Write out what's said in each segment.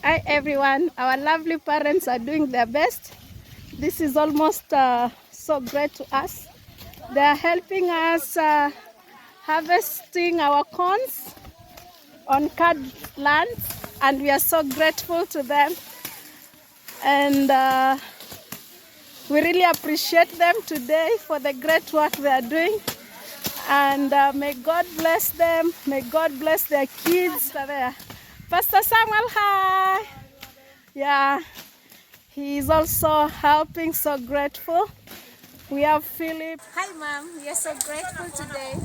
Hi everyone, our lovely parents are doing their best. This is almost so great to us. They are helping us harvesting our corns on card lands, and we are so grateful to them. And we really appreciate them today for the great work they are doing. And may God bless them. May God bless their kids. There. Pastor Samuel, hi. Yeah, he is also helping, so grateful. We have Philip. Hi, Mom. We are so grateful today.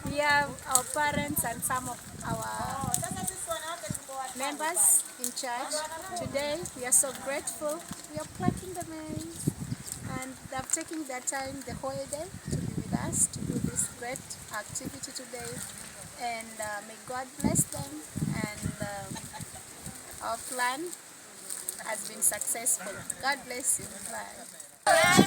We have our parents and some of our members in church. Today, we are so grateful. We are planting the maize, and they have taken their time the whole day to be with us to do this great activity today. And may God bless them, and our plan has been successful. God bless you. Bye.